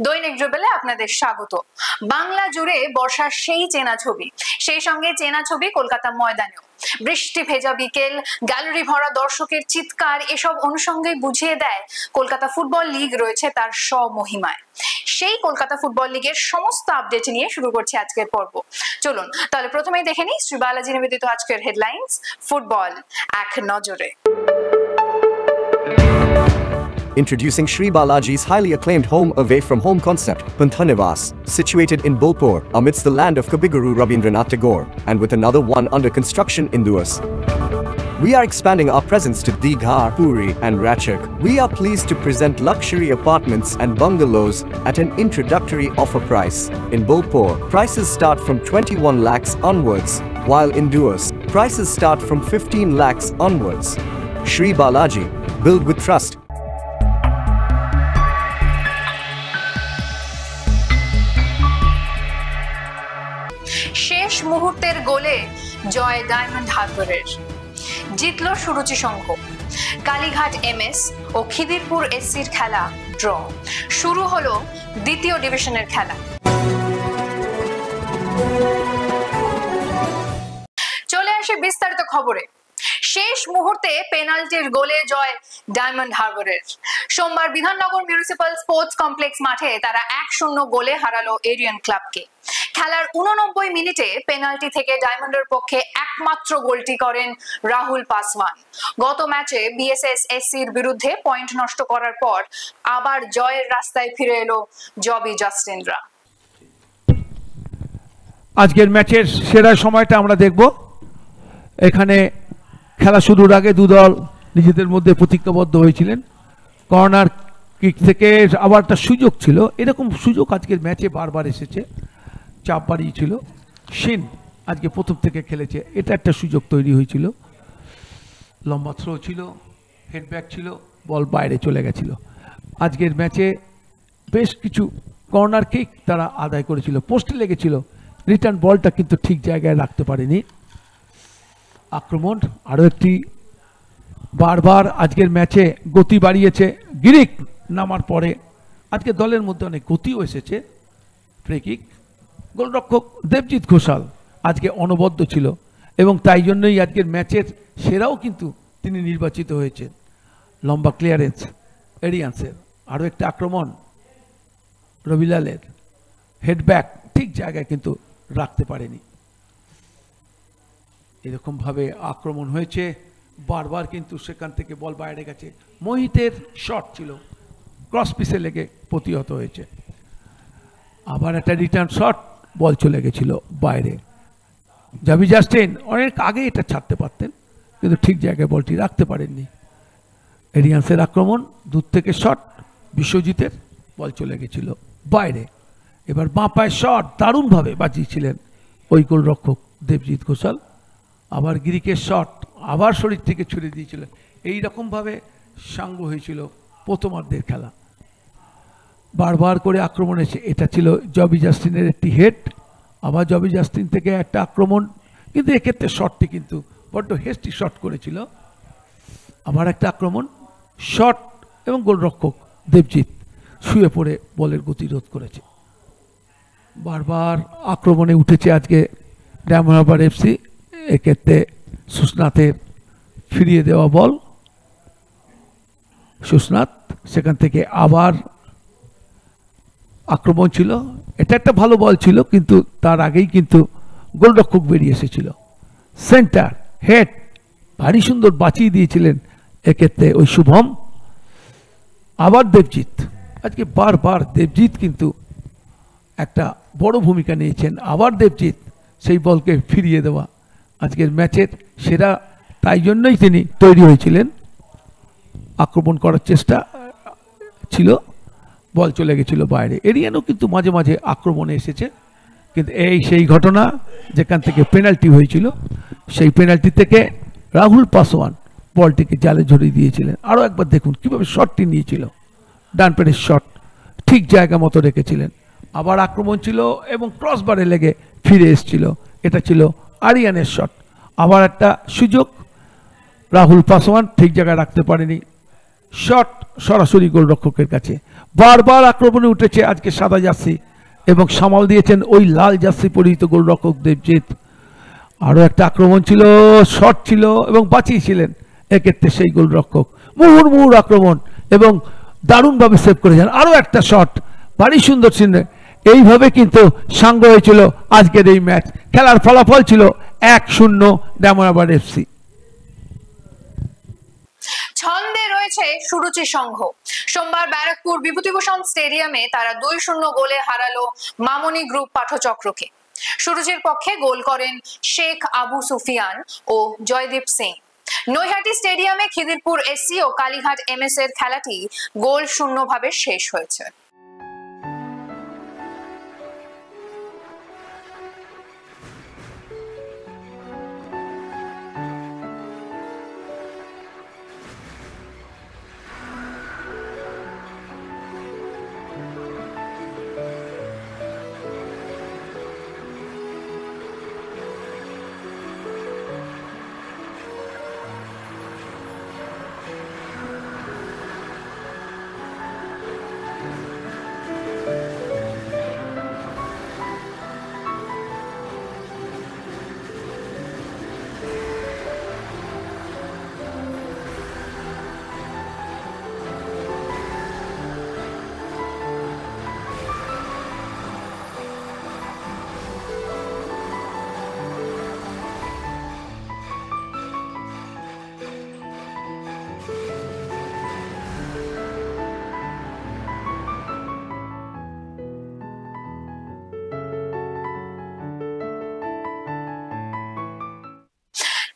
দৈনিক ড্রিবলে আপনাদের স্বাগত। বাংলা জুড়ে বর্ষার সেই চেনা ছবি, সেই সঙ্গে চেনা ছবি কলকাতা ময়দানেও। বৃষ্টি ভেজা বিকেল, গ্যালারি ভরা দর্শকের চিৎকার, এসব অনুষঙ্গে বুঝিয়ে দেয় কলকাতা ফুটবল লিগ রয়েছে তার স্বমহিমায়। সেই কলকাতা ফুটবল লিগের সমস্ত আপডেট নিয়ে শুরু করছি আজকের পর্ব। চলুন তাহলে প্রথমেই দেখে নিই শ্রী বালাজি নিবেদিত আজকের হেডলাইন্স, ফুটবল এক নজরে। Introducing Sri Balaji's highly acclaimed home away from home concept, Panthanivas, situated in Bolpur, amidst the land of Kabiguru Rabindranath Tagore, and with another one under construction in Duas. We are expanding our presence to Digha, Puri, and Ratchak. We are pleased to present luxury apartments and bungalows at an introductory offer price. In Bolpur, prices start from 21 lakhs onwards, while in Duas, prices start from 15 lakhs onwards. Sri Balaji, build with trust. শেষ মুহূর্তের গোলে জয় diamond হারবারের, জিতল সুরুচি সংঘ। Kalighat MS ও খিদিরপুর এসসির খেলা draw. শুরু হলো দ্বিতীয় ডিভিশনের খেলা। চলে আসে বিস্তারিত খবরে। শেষ মুহূর্তে পেনাল্টির গোলে জয় ডায়মন্ড হারবারের। সোমবার বিধাননগর মিউনিসিপাল স্পোর্টস কমপ্লেক্স মাঠে তারা 1-0 গোলে হারালো এরিয়ান ক্লাবকে। খেলার 89 মিনিটে পেনাল্টি থেকে ডায়মন্ডের পক্ষে একমাত্র গোলটি করেন রাহুল পাসওয়ান। গত ম্যাচে বিএসএস এসসির বিরুদ্ধে পয়েন্ট নষ্ট করার পর আবার জয়ের রাস্তায় ফিরে এলো জবি জাস্টিনরা। আজকের ম্যাচের সেরা সময়টা আমরা দেখব। এখানে খেলা শুরুর আগে দু দল নিজেদের মধ্যে প্রতিজ্ঞাবদ্ধ হয়েছিলেন। কর্নার কিক থেকে আবার একটা সুযোগ ছিল, এরকম সুযোগ আজকের ম্যাচে বারবার এসেছে। চাপ বাড়িয়েছিল, শিন আজকে প্রথম থেকে খেলেছে, এটা একটা সুযোগ তৈরি হয়েছিল। লম্বা থ্রো ছিল, হেডব্যাক ছিল, বল বাইরে চলে গেছিল। আজকের ম্যাচে বেশ কিছু কর্নার কিক তারা আদায় করেছিল, পোস্টে লেগেছিল, রিটার্ন বলটা কিন্তু ঠিক জায়গায় রাখতে পারেনি। আক্রমণ আরও একটি, বারবার আজকের ম্যাচে গতি বাড়িয়েছে গিরিক নামার পরে। আজকে দলের মধ্যে অনেক গতিও এসেছে। ফ্রি কিক, গোলরক্ষক দেবজিৎ ঘোষাল আজকে অনবদ্য ছিল এবং তাই জন্যই আজকের ম্যাচের সেরাও কিন্তু তিনি নির্বাচিত হয়েছেন। লম্বা ক্লিয়ারেন্স এরিয়ান্সের, আরও একটা আক্রমণ রবিলালের, হেডব্যাক ঠিক জায়গায় কিন্তু রাখতে পারেনি। এরকমভাবে আক্রমণ হয়েছে বারবার, কিন্তু সেখান থেকে বল বাইরে গেছে। মোহিতের শট ছিল, ক্রস পিসে লেগে প্রতিহত হয়েছে। আবার একটা রিটার্ন শট, বল চলে গেছিল বাইরে। জাবি জাস্টিন অনেক আগে এটা ছাড়তে পারতেন, কিন্তু ঠিক জায়গায় বলটি রাখতে পারেননি। এরিয়ান্সের আক্রমণ, দূর থেকে শট বিশ্বজিতের, বল চলে গেছিল বাইরে। এবার বাঁ পায়ের শট দারুণভাবে বাঁচিয়েছিলেন ওই গোলরক্ষক দেবজিৎ ঘোষাল। আবার গিরিকের শট, আবার শরীর থেকে ছুড়ে দিয়েছিলেন। এইরকমভাবে সাঙ্গ হয়েছিল প্রথমার্ধের খেলা। বারবার করে আক্রমণ এসে, এটা ছিল জবি জাস্টিনের একটি হেড, আবার জবি জাস্টিন থেকে একটা আক্রমণ, কিন্তু এক্ষেত্রে শটটি কিন্তু বড্ড হেস্টি শট করেছিল। আবার একটা আক্রমণ, শট এবং গোলরক্ষক দেবজিৎ শুয়ে পড়ে বলের গতিরোধ করেছে। বারবার আক্রমণে উঠেছে আজকে ডায়মন্ড হারবার এফসি। এক্ষেত্রে সুস্নাথের ফিরিয়ে দেওয়া বল, সুস্নাথ সেখান থেকে আবার আক্রমণ ছিল। এটা একটা ভালো বল ছিল, কিন্তু তার আগেই কিন্তু গোলরক্ষক বেরিয়ে এসেছিল। সেন্টার হেড ভারী সুন্দর বাঁচিয়ে দিয়েছিলেন এক্ষেত্রে ওই শুভম। আবার দেবজিৎ, আজকে বারবার দেবজিৎ কিন্তু একটা বড় ভূমিকা নিয়েছেন। আবার দেবজিৎ সেই বলকে ফিরিয়ে দেওয়া আজকের ম্যাচের সেরা, তাই জন্যই তিনি তৈরি হয়েছিলেন। আক্রমণ করার চেষ্টা ছিল, বল চলে গেছিল বাইরে। এরিয়ানও কিন্তু মাঝে মাঝে আক্রমণে এসেছে, কিন্তু এই সেই ঘটনা যেখান থেকে পেনাল্টি হয়েছিল, সেই পেনাল্টি থেকে রাহুল পাসওয়ান বলটিকে জালে ঝরিয়ে দিয়েছিলেন। আরও একবার দেখুন কীভাবে শটটি নিয়েছিল, ডান পেটের শট ঠিক জায়গা মতো রেখেছিলেন। আবার আক্রমণ ছিল এবং ক্রসবারে লেগে ফিরে এসেছিল, এটা ছিল আরিয়ানের শট। আবার একটা সুযোগ, রাহুল পাসওয়ান ঠিক জায়গায় রাখতে পারেনি, শট সরাসরি গোলরক্ষকের কাছে। বারবার আক্রমণে উঠেছে আজকে সাদা জার্সি এবং সামাল দিয়েছেন ওই লাল জার্সি পরিহিত গোলরক্ষক দেবজিৎ। আরও একটা আক্রমণ ছিল, শট ছিল এবং বাঁচিয়েছিলেন এক্ষেত্রে সেই গোলরক্ষক। মুহুর্মুহুর আক্রমণ এবং দারুণভাবে সেভ করেছেন। আরও একটা শট, ভারী সুন্দর চিহ্ন। এইভাবে কিন্তু সাঙ্গ হয়েছিল আজকের এই ম্যাচ। খেলার ফলাফল ছিল 1-0 ডায়মন্ড হারবার এফসি। ছন্দে রয়েছে সুরুচি সংঘ। সোমবার ব্যারাকপুর বিভূতিভূষণ স্টেডিয়ামে তারা 2-0 গোলে হারালো মামনি গ্রুপ পাঠচক্রকে। সুরুচির পক্ষে গোল করেন শেখ আবু সুফিয়ান ও জয়দীপ সিং। নৈহাটি স্টেডিয়ামে খিদিরপুর এসসি ও কালীঘাট এমএস এর খেলাটি গোল শূন্যভাবে শেষ হয়েছে।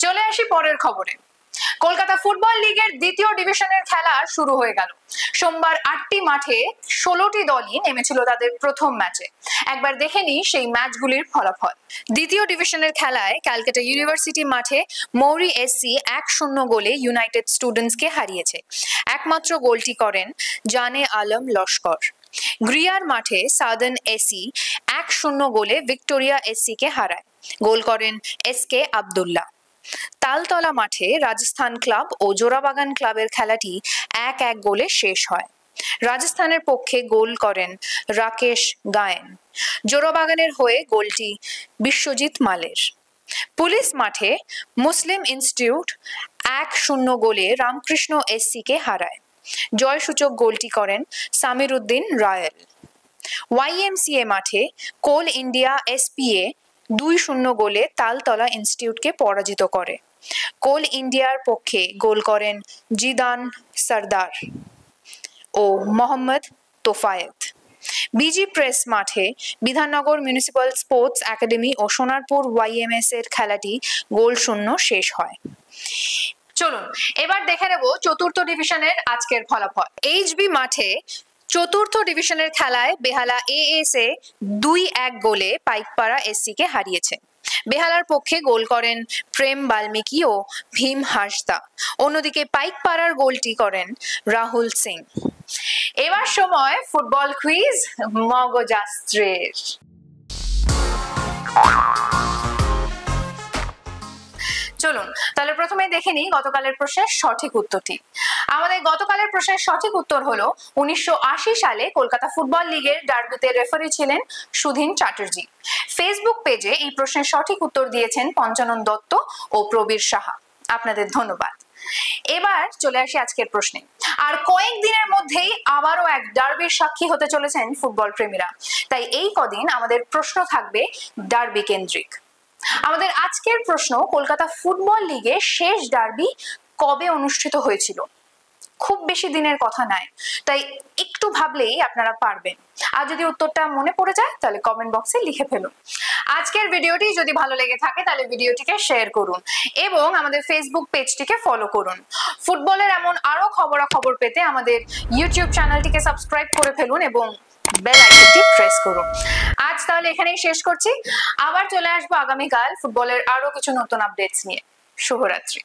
চলে আসি পরের খবরে। কলকাতা ফুটবল লিগের দ্বিতীয় ডিভিশনের খেলা শুরু হয়ে গেল। সোমবার 8টি মাঠে 16টি দলই নেমেছিল তাদের প্রথম ম্যাচে। একবার দেখে নিই সেই ম্যাচগুলির ফলাফল। দ্বিতীয় ডিভিশনের খেলায় ক্যালকাটা ইউনিভার্সিটি মাঠে মৌরি এসসি 1-0 গোলে ইউনাইটেড স্টুডেন্টসকে হারিয়েছে। একমাত্র গোলটি করেন জানে আলম লস্কর। গ্রিয়ার মাঠে সাদার্ন এসি 1-0 গোলে ভিক্টোরিয়া এসসি কে হারায়। গোল করেন এসকে আব্দুল্লাহ। তালতলা মাঠে রাজস্থান ক্লাব ও জোড়াবাগান ক্লাবের খেলাটি 1-1 গোলে শেষ হয়। রাজস্থানের পক্ষে গোল করেন রাকেশ গায়েন। জোড়াবাগানের হয়ে গোলটি বিশ্বজিৎ মালের। পুলিশ মাঠে মুসলিম ইনস্টিটিউট 1-0 গোলে রামকৃষ্ণ এসসি কে হারায়। জয়সূচক গোলটি করেন সামির উদ্দিন রায়েল। ওয়াইএমসিএ মাঠে কোল ইন্ডিয়া এসপিএ 2-0 গোলে তালতলা ইনস্টিটিউটকে পরাজিত করে। কোল ইন্ডিয়ার পক্ষে গোল করেন জিদান সরদার ও মোহাম্মদ তোফায়েত। বিজি প্রেস মাঠে বিধাননগর মিউনিসিপাল স্পোর্টস একাডেমি ও সোনারপুর ওয়াইএমএস এর খেলাটি গোল শূন্য শেষ হয়। চলুন এবার দেখে নেব চতুর্থ ডিভিশনের আজকের ফলাফল। এইচবি মাঠে চতুর্থ ডিভিশনের খেলায় বেহালা এএসএ 2-1 গোলে পাইকপাড়া এসসি কে হারিয়েছে। বেহালার পক্ষে গোল করেন প্রেম বাল্মীকি ও ভীম হাসদা। অন্যদিকে পাইকপাড়ার গোলটি করেন রাহুল সিং। এবার সময় ফুটবল কুইজ মগজাস্ত্রের। চলুন তাহলে প্রথমে দেখে নিই গতকালের প্রশ্নের সঠিক উত্তরটি। আমাদের গতকালের প্রশ্নের সঠিক উত্তর হলো 1980 সালে কলকাতা ফুটবল লিগের ডার্বিতে রেফারি ছিলেন সুধীন চ্যাটার্জি। ফেসবুক পেজে এই প্রশ্নের সঠিক উত্তর দিয়েছেন পঞ্চানন দত্ত ও প্রবীর সাহা। আপনাদের ধন্যবাদ। এবার চলে আসি আজকের প্রশ্নে। আর কয়েকদিনের মধ্যেই আবারও এক ডার্বির সাক্ষী হতে চলেছেন ফুটবল প্রেমীরা। তাই এই কদিন আমাদের প্রশ্ন থাকবে ডার্বি কেন্দ্রিক। আমাদের আজকের প্রশ্ন, কলকাতা ফুটবল লিগে শেষ ডার্বি কবে অনুষ্ঠিত হয়েছিল? খুব বেশি দিনের কথা নয়, তাই একটু ভাবলেই আপনারা পারবেন। আর যদি উত্তরটা মনে পড়ে যায় তাহলে কমেন্ট বক্সে লিখে ফেলুন। আজকের ভিডিওটি যদি ভালো লেগে থাকে তাহলে ভিডিওটিকে শেয়ার করুন এবং আমাদের ফেসবুক পেজটিকে ফলো করুন। ফুটবলের এমন আরো খবরাখবর পেতে আমাদের ইউটিউব চ্যানেলটিকে সাবস্ক্রাইব করে ফেলুন এবং বেল আইকনটি প্রেস করুন। আজ তাহলে এখানেই শেষ করছি। আবার চলে আসবো আগামীকাল ফুটবলের আরো কিছু নতুন আপডেটস নিয়ে। শুভরাত্রি।